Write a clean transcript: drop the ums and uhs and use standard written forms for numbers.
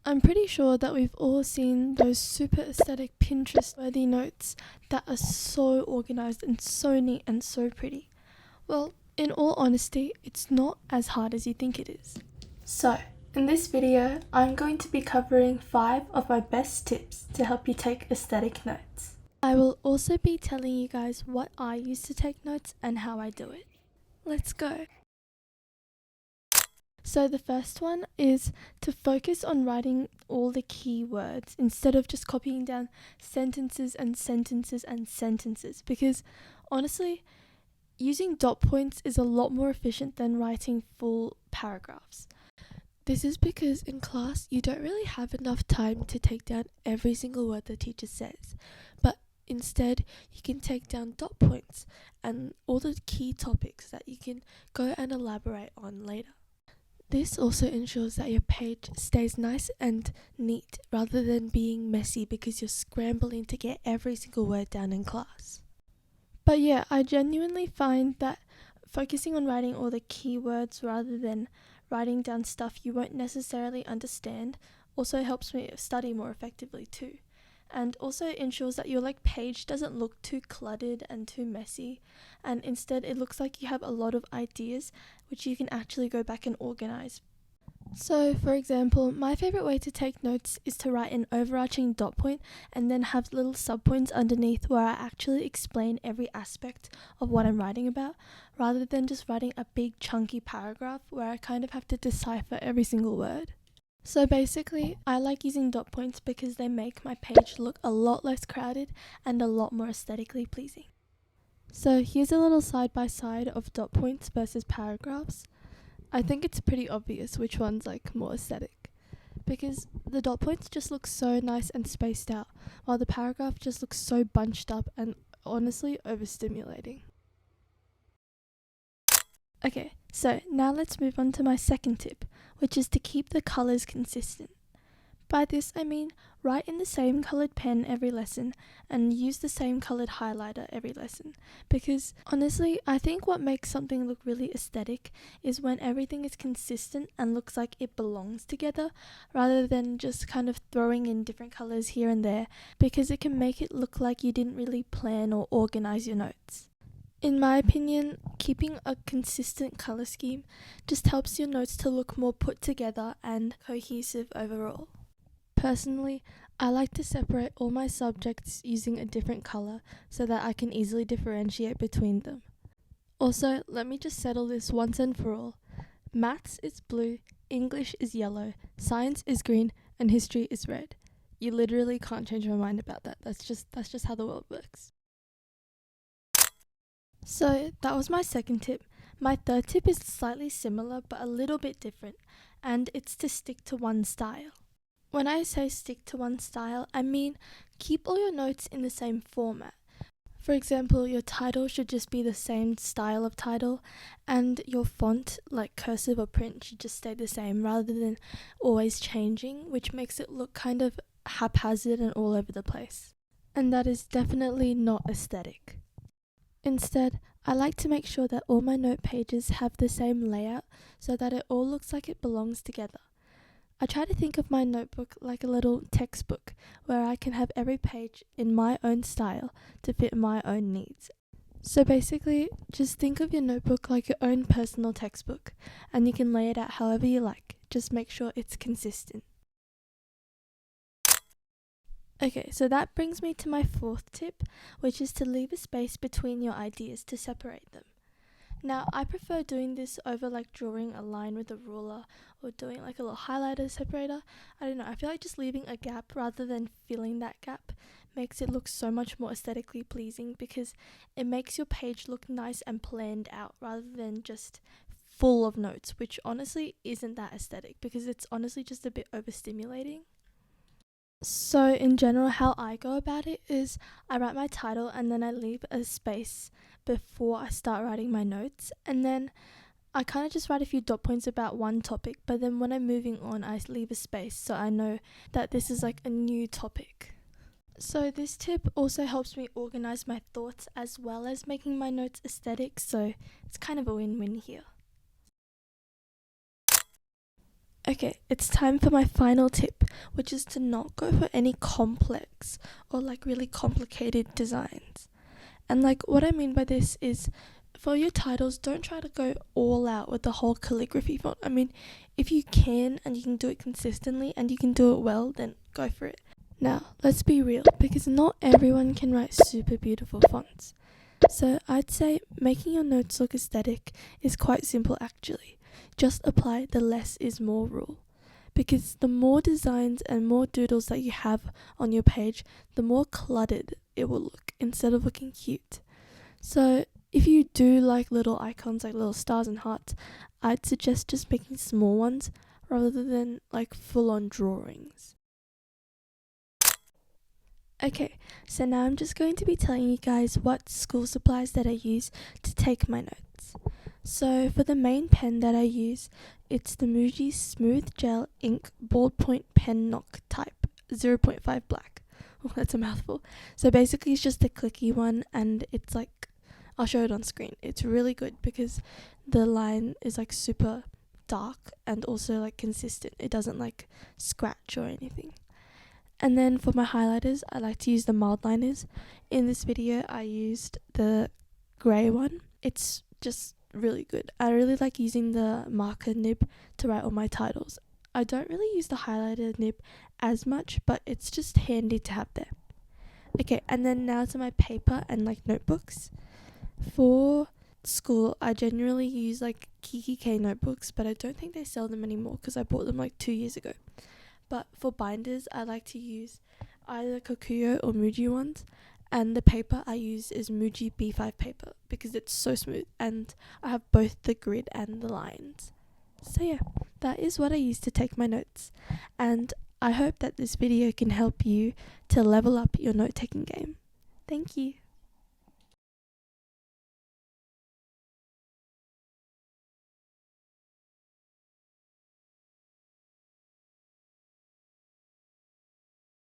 I'm pretty sure that we've all seen those super aesthetic Pinterest-worthy notes that are so organized and so neat and so pretty. Well, in all honesty, it's not as hard as you think it is. So, in this video, I'm going to be covering 5 of my best tips to help you take aesthetic notes. I will also be telling you guys what I use to take notes and how I do it. Let's go! So the first one is to focus on writing all the key words instead of just copying down sentences and sentences and sentences, because honestly, using dot points is a lot more efficient than writing full paragraphs. This is because in class you don't really have enough time to take down every single word the teacher says, but instead you can take down dot points and all the key topics that you can go and elaborate on later. This also ensures that your page stays nice and neat rather than being messy because you're scrambling to get every single word down in class. But yeah, I genuinely find that focusing on writing all the keywords rather than writing down stuff you won't necessarily understand also helps me study more effectively too. And also ensures that your page doesn't look too cluttered and too messy, and instead it looks like you have a lot of ideas which you can actually go back and organize. So for example, my favorite way to take notes is to write an overarching dot point and then have little subpoints underneath where I actually explain every aspect of what I'm writing about, rather than just writing a big chunky paragraph where I kind of have to decipher every single word. So basically, I like using dot points because they make my page look a lot less crowded and a lot more aesthetically pleasing. So here's a little side by side of dot points versus paragraphs. I think it's pretty obvious which one's more aesthetic, because the dot points just look so nice and spaced out, while the paragraph just looks so bunched up and honestly overstimulating. Okay, so now let's move on to my second tip, which is to keep the colours consistent. By this I mean write in the same coloured pen every lesson and use the same coloured highlighter every lesson, because honestly I think what makes something look really aesthetic is when everything is consistent and looks like it belongs together, rather than just kind of throwing in different colours here and there, because it can make it look like you didn't really plan or organise your notes. In my opinion, keeping a consistent colour scheme just helps your notes to look more put together and cohesive overall. Personally, I like to separate all my subjects using a different colour so that I can easily differentiate between them. Also, let me just settle this once and for all. Maths is blue, English is yellow, science is green, and history is red. You literally can't change my mind about that. That's just how the world works. So that was my second tip. My third tip is slightly similar but a little bit different, and it's to stick to one style. When I say stick to one style, I mean keep all your notes in the same format. For example, your title should just be the same style of title, and your font, like cursive or print, should just stay the same rather than always changing, which makes it look kind of haphazard and all over the place. And that is definitely not aesthetic. Instead, I like to make sure that all my note pages have the same layout so that it all looks like it belongs together. I try to think of my notebook like a little textbook where I can have every page in my own style to fit my own needs. So basically, just think of your notebook like your own personal textbook, and you can lay it out however you like. Just make sure it's consistent. Okay, so that brings me to my fourth tip, which is to leave a space between your ideas to separate them. Now, I prefer doing this over drawing a line with a ruler or doing a little highlighter separator. I don't know, I feel like just leaving a gap rather than filling that gap makes it look so much more aesthetically pleasing, because it makes your page look nice and planned out rather than just full of notes, which honestly isn't that aesthetic because it's honestly just a bit overstimulating. So in general, how I go about it is I write my title and then I leave a space before I start writing my notes, and then I kind of just write a few dot points about one topic, but then when I'm moving on I leave a space so I know that this is a new topic. So this tip also helps me organize my thoughts as well as making my notes aesthetic, so it's kind of a win-win here. Okay, it's time for my final tip, which is to not go for any complex or like really complicated designs. And like what I mean by this is for your titles, don't try to go all out with the whole calligraphy font. I mean, if you can and you can do it consistently and you can do it well, then go for it. Now, let's be real, because not everyone can write super beautiful fonts. So I'd say making your notes look aesthetic is quite simple actually. Just apply the less is more rule. Because the more designs and more doodles that you have on your page, the more cluttered it will look instead of looking cute. So if you do like little icons like little stars and hearts, I'd suggest just making small ones rather than like full on drawings. Okay, so now I'm just going to be telling you guys what school supplies that I use to take my notes. So for the main pen that I use, it's the Muji Smooth Gel Ink Ballpoint Pen Nock Type 0.5 black. Oh, that's a mouthful. So basically it's just a clicky one, and it's like, I'll show it on screen. It's really good because the line is like super dark and also like consistent. It doesn't like scratch or anything. And then for my highlighters, I like to use the mild liners. In this video, I used the grey one. It's just really good. I really like using the marker nib to write all my titles. I don't really use the highlighter nib as much, but it's just handy to have there. Okay, and then now to my paper and like notebooks. For school, I generally use like Kiki K notebooks, but I don't think they sell them anymore because I bought them like 2 years ago. But for binders, I like to use either Kokuyo or Muji ones. And the paper I use is Muji B5 paper because it's so smooth and I have both the grid and the lines. So yeah, that is what I use to take my notes. And I hope that this video can help you to level up your note-taking game. Thank you.